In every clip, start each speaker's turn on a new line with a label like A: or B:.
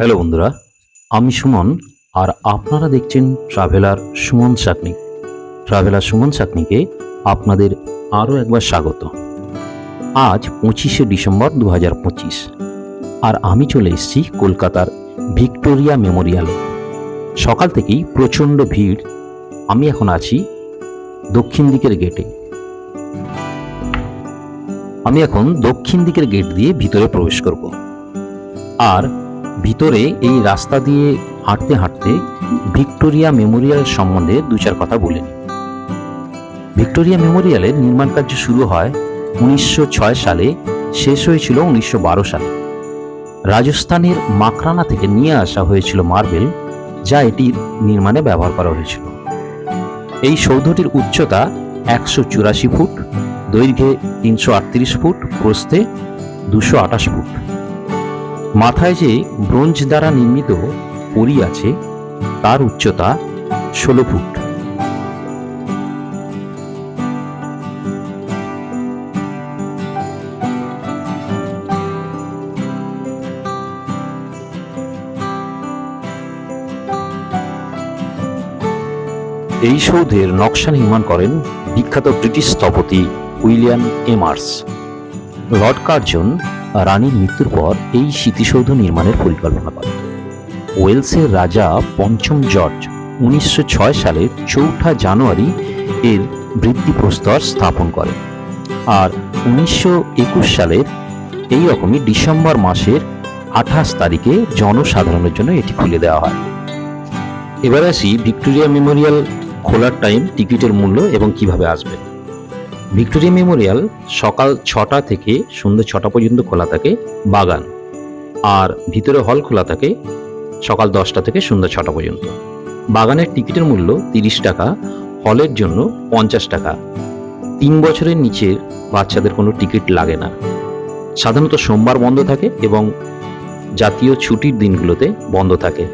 A: Hello বন্ধুরা, আমি সুমন আর আপনারা দেখছেন ট্রাভেলার সুমন সাকনিক। ট্রাভেলার সুমন সাকনিকে আপনাদের আরও একবার স্বাগত। আজ 25শে ডিসেম্বর 2025 আর আমি চলে এসেছি কলকাতার ভিক্টোরিয়া মেমোরিয়ালে। সকাল থেকেই প্রচণ্ড ভিড়। আমি এখন আছি দক্ষিণ দিকের গেটে। আমি এখন দক্ষিণ দিকের গেট দিয়ে ভিতরে প্রবেশ করব। আর ভিতরে এই রাস্তা দিয়ে হাঁটতে হাঁটতে ভিক্টোরিয়া মেমোরিয়াল সম্বন্ধে দু চার কথা বলে নিই। ভিক্টোরিয়া মেমোরিয়ালের নির্মাণ কার্য শুরু হয় 1906 সালে, শেষ হয়েছিল 1912 সালে। রাজস্থানের মাকরানা থেকে নিয়ে আসা হয়েছিল মার্বেল, যা এটির নির্মাণে ব্যবহার করা হয়েছিল। এই সৌধটির উচ্চতা 184 ফুট, দৈর্ঘ্যে 338 ফুট, প্রস্থে 228 ফুট। মাথায় যে ব্রোঞ্জ দ্বারা নির্মিত পরী আছে তার উচ্চতা 16 ফুট। এই সৌধের নকশা নির্মাণ করেন বিখ্যাত ব্রিটিশ স্থপতি উইলিয়াম এমার্স। লর্ড কার্জন রানীর মৃত্যুর পর এই স্মৃতিসৌধ নির্মাণের পরিকল্পনা করেন। ওয়েলসের রাজা পঞ্চম জর্জ 1906 সালের 4 জানুয়ারি এর ভিত্তিপ্রস্তর স্থাপন করেন, আর 1921 সালের এই রকমই ডিসেম্বর মাসের 28 তারিখে জনসাধারণের জন্য এটি খুলে দেওয়া হয়। এবার আসি ভিক্টোরিয়া মেমোরিয়াল খোলার টাইম, টিকিটের মূল্য এবং কিভাবে আসবে। ভিক্টোরিয়া মেমোরিয়াল সকাল 6টা থেকে সন্ধ্যে 6টা পর্যন্ত খোলা থাকে বাগান, আর ভিতরে হল খোলা থাকে সকাল 10টা থেকে সন্ধ্যা 6টা পর্যন্ত। বাগানের টিকিটের মূল্য 30 টাকা, হলের জন্য 50 টাকা। 3 বছরের নিচের বাচ্চাদের কোনো টিকিট লাগে না। সাধারণত সোমবার বন্ধ থাকে এবং জাতীয় ছুটির দিনগুলোতে বন্ধ থাকে।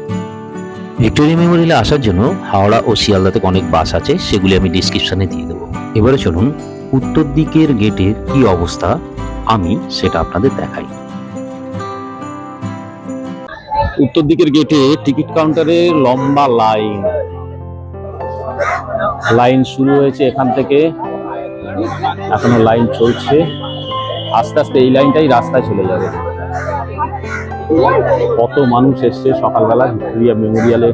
A: ভিক্টোরিয়া মেমোরিয়ালে আসার জন্য হাওড়া ও শিয়ালদা থেকে অনেক বাস আছে, সেগুলি আমি ডিসক্রিপশনে দিয়ে দেবো। এবারে চলুন উত্তর দিকের গেটের কি অবস্থা আমি সেটা আপনাদের দেখাই। উত্তর দিকের গেটে টিকিট কাউন্টারে লম্বা লাইন শুরু হয়েছে এখান থেকে, এখনো লাইন চলছে। আস্তে আস্তে এই লাইনটাই রাস্তায় চলে যাবে। কত মানুষ এসছে সকালবেলা ভিক্টোরিয়া মেমোরিয়ালে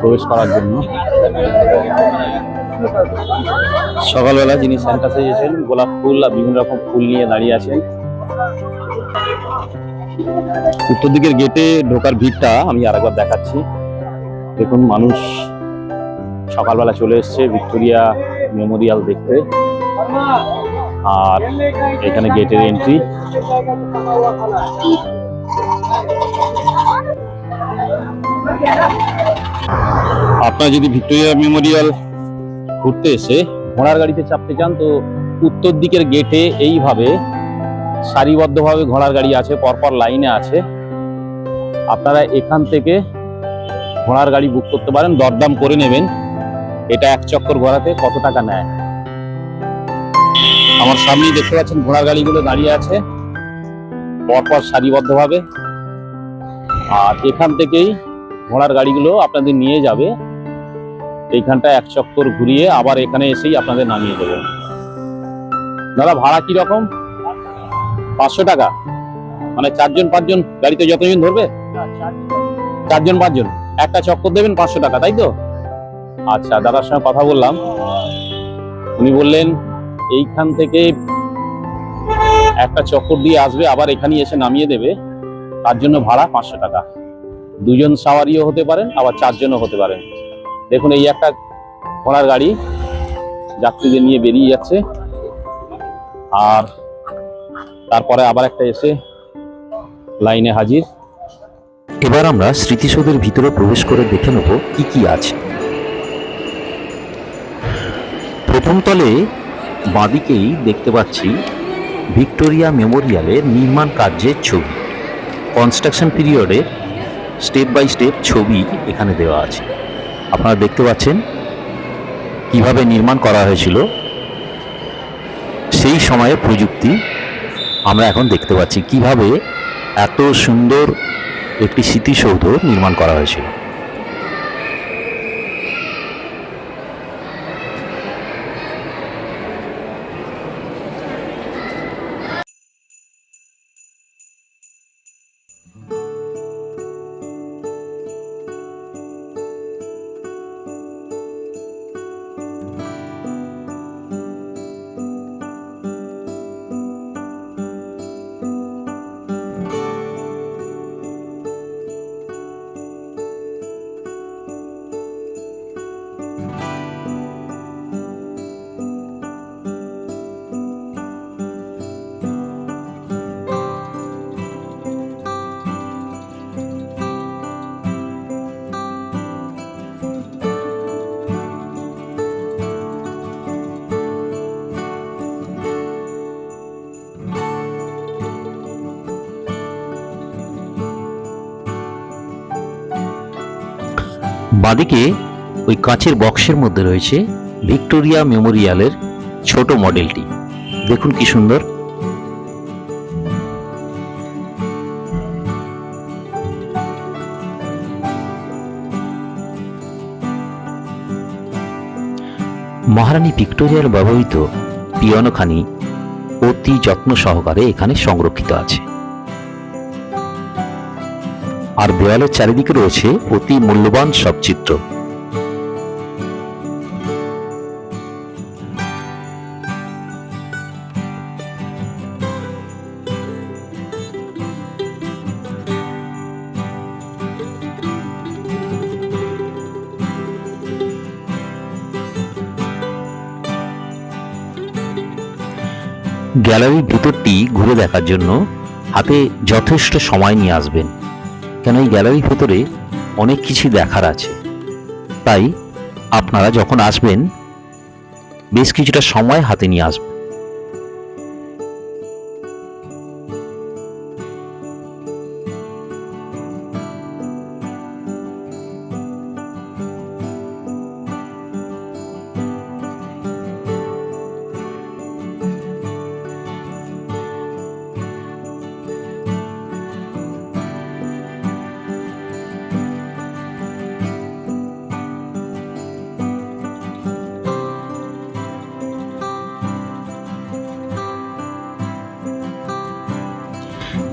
A: প্রবেশ করার জন্য। সকালবেলা যিনি স্যান্টা সেজেছেন গোলাপ ফুল আর বিভিন্ন রকম ফুল নিয়ে দাঁড়িয়ে আছেন। উত্তর দিকের গেটে ঢোকার ভিড়টা আমি আরেকবার দেখাচ্ছি। দেখুন, মানুষ সকালবেলা চলে এসছে ভিক্টোরিয়া মেমোরিয়াল দেখতে। আর এখানে গেটের এন্ট্রি। আপনারা যদি ভিক্টোরিয়া মেমোরিয়াল ঘুরতে এসে ঘোড়ার গাড়িতে চাপতে চান তো উত্তর দিকের গেটে এইভাবে সারিবদ্ধভাবে ঘোড়ার গাড়ি আছে, পরপর লাইনে আছে। আপনারা এখান থেকে ঘোড়ার গাড়ি বুক করতে পারেন, দরদাম করে নেবেন এটা এক চক্কর ঘোরাতে কত টাকা নেয়। আমার সামনেই দেখতে পাচ্ছেন ঘোড়ার গাড়িগুলো দাঁড়িয়ে আছে পরপর সারিবদ্ধভাবে। আর এখান থেকেই ঘোড়ার গাড়িগুলো আপনাদের নিয়ে যাবে এইখানটা এক চক্কর ঘুরিয়ে, আবার এখানে এসেই আপনাদের নামিয়ে দেবে। দাদা, ভাড়া কি রকম? 500 টাকা, মানে 4জন 5জন গাড়িতে যতজন ধরবে 4জন 5জন একটা চক্কর দেবেন 500 টাকা, তাই তো? আচ্ছা, দাদার সঙ্গে কথা বললাম, উনি বললেন এইখান থেকে একটা চক্কর দিয়ে আসবে, আবার এখানে এসে নামিয়ে দেবে, তার জন্য ভাড়া 500 টাকা। 2জন সাওয়ারিও হতে পারেন, আবার 4জনও হতে পারেন। দেখুন, এই একটা ঘোড়ার গাড়ি যাত্রীদের নিয়ে বেরিয়ে যাচ্ছে, আর তারপরে আবার একটা এসে লাইনে হাজির। এবার আমরা স্মৃতিসৌধের ভিতরে প্রবেশ করে দেখে নেব কি কি আছে। প্রথম তলে বাঁদিকেই দেখতে পাচ্ছি ভিক্টোরিয়া মেমোরিয়ালের নির্মাণ কার্যের ছবি। কনস্ট্রাকশন পিরিয়ডের স্টেপ বাই স্টেপ ছবি এখানে দেওয়া আছে। আপনারা দেখতে পাচ্ছেন কিভাবে নির্মাণ করা হয়েছিল, সেই সময়ের প্রযুক্তি আমরা এখন দেখতে পাচ্ছি কিভাবে এত সুন্দর একটি স্মৃতিসৌধ নির্মাণ করা হয়েছিল। বাঁদিকে ওই কাঁচের বক্সের মধ্যে রয়েছে ভিক্টোরিয়া মেমোরিয়ালের ছোট মডেলটি। দেখুন কি সুন্দর। মহারানী ভিক্টোরিয়ার ব্যবহৃত পিয়ানোখানি অতি যত্ন সহকারে এখানে সংরক্ষিত আছে। আর দেওয়ালের চারিদিকে রয়েছে অতি মূল্যবান সব চিত্র। গ্যালারির ভিতরটি ঘুরে দেখার জন্য হাতে যথেষ্ট সময় নিয়ে আসবেন, কেন এই গ্যালারির ভেতরে অনেক কিছু দেখার আছে। তাই আপনারা যখন আসবেন বেশ কিছুটা সময় হাতে নিয়ে আসবেন।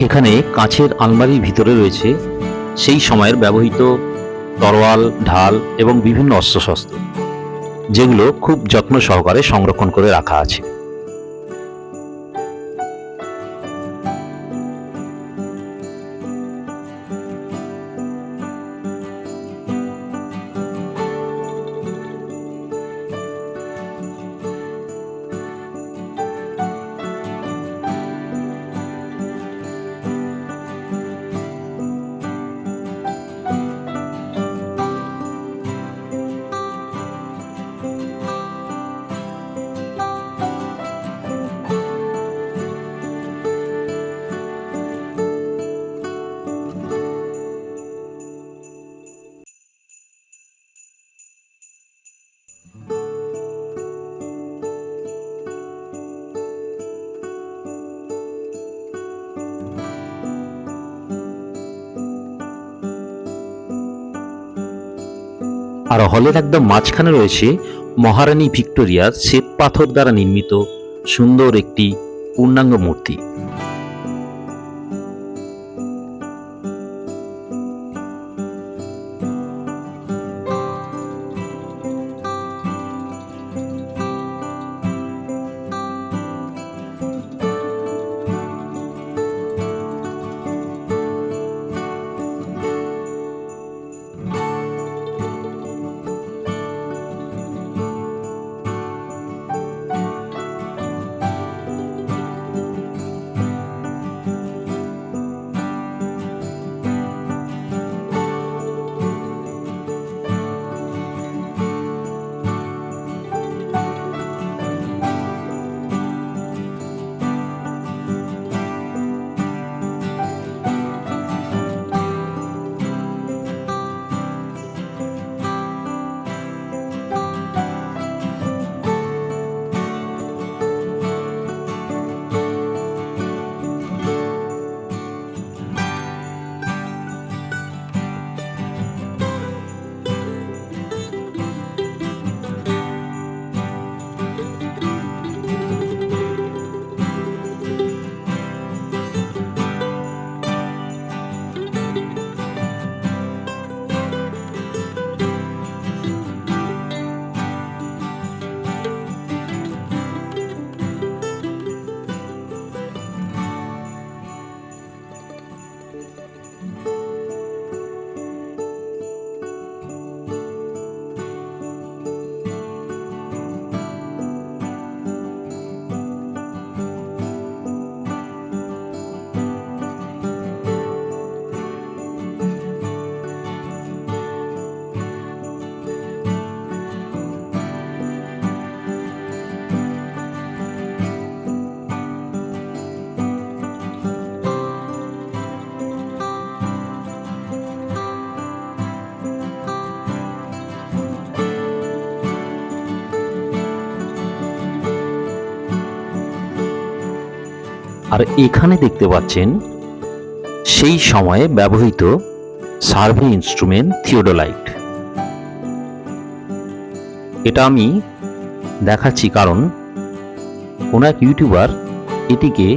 A: এখানে কাঁচের আলমারির ভিতরে রয়েছে সেই সময়ের ব্যবহৃত তরোয়াল, ঢাল এবং বিভিন্ন অস্ত্রশস্ত্র, যেগুলো খুব যত্ন সহকারে সংরক্ষণ করে রাখা আছে। আর হলের একদম মাঝখানে রয়েছে মহারানী ভিক্টোরিয়ার শ্বেত পাথর দ্বারা নির্মিত সুন্দর একটি পূর্ণাঙ্গ মূর্তি। আর এখানে দেখতে পাচ্ছেন সেই সময়ে ব্যবহৃত সার্ভে ইনস্ট্রুমেন্ট থিওডোলাইট। এটা আমি দেখাচ্ছি কারণ কোন এক ইউটিউবার এটিকে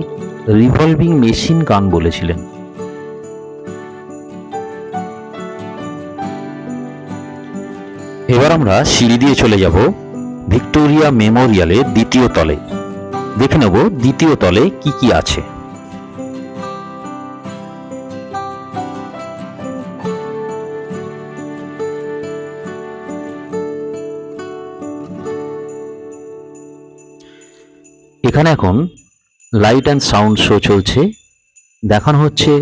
A: রিভলভিং মেশিন গান বলেছিলেন। এবার আমরা সিঁড়ি দিয়ে চলে যাব ভিক্টোরিয়া মেমোরিয়ালের দ্বিতীয় তলে। দেখে নেব দ্বিতীয় তলে কি কি আছে। এখানে এখন লাইট অ্যান্ড সাউন্ড শো চলছে, দেখানো হচ্ছে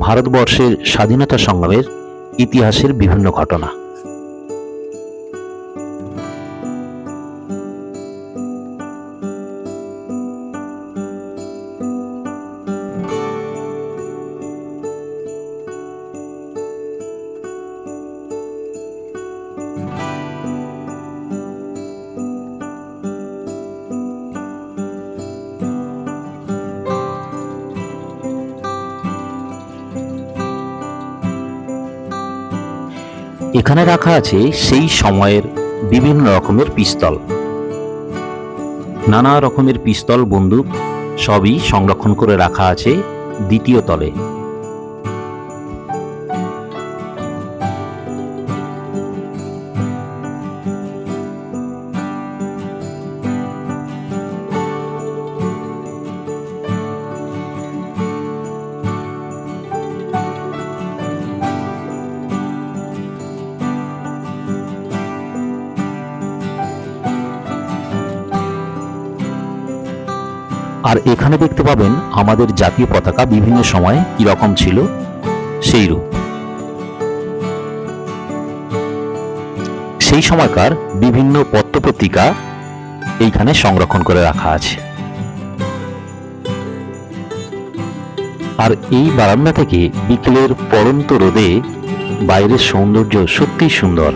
A: ভারতবর্ষের স্বাধীনতা সংগ্রামের ইতিহাসের বিভিন্ন ঘটনা। এখানে রাখা আছে সেই সময়ের বিভিন্ন রকমের পিস্তল, নানা রকমের পিস্তল, বন্দুক সবই সংরক্ষণ করে রাখা আছে দ্বিতীয় তলে। আর এখানে দেখতে পাবেন আমাদের জাতীয় পতাকা বিভিন্ন সময় কি রকম ছিল সেই রূপ, সেই সময়কার বিভিন্ন পত্রপত্রিকা এইখানে সংরক্ষণ করে রাখা আছে। আর এই বারান্দা থেকে বিকেলের পড়ন্ত রোদে বাইরের সৌন্দর্য সত্যি সুন্দর।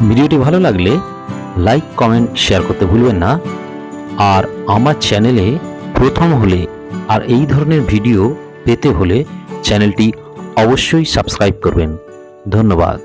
A: ভিডিওটি ভালো লাগলে লাইক, কমেন্ট, শেয়ার করতে ভুলবেন না। আর আমার চ্যানেলে প্রথম হলে আর এই ধরনের ভিডিও পেতে হলে চ্যানেলটি অবশ্যই সাবস্ক্রাইব করবেন। ধন্যবাদ।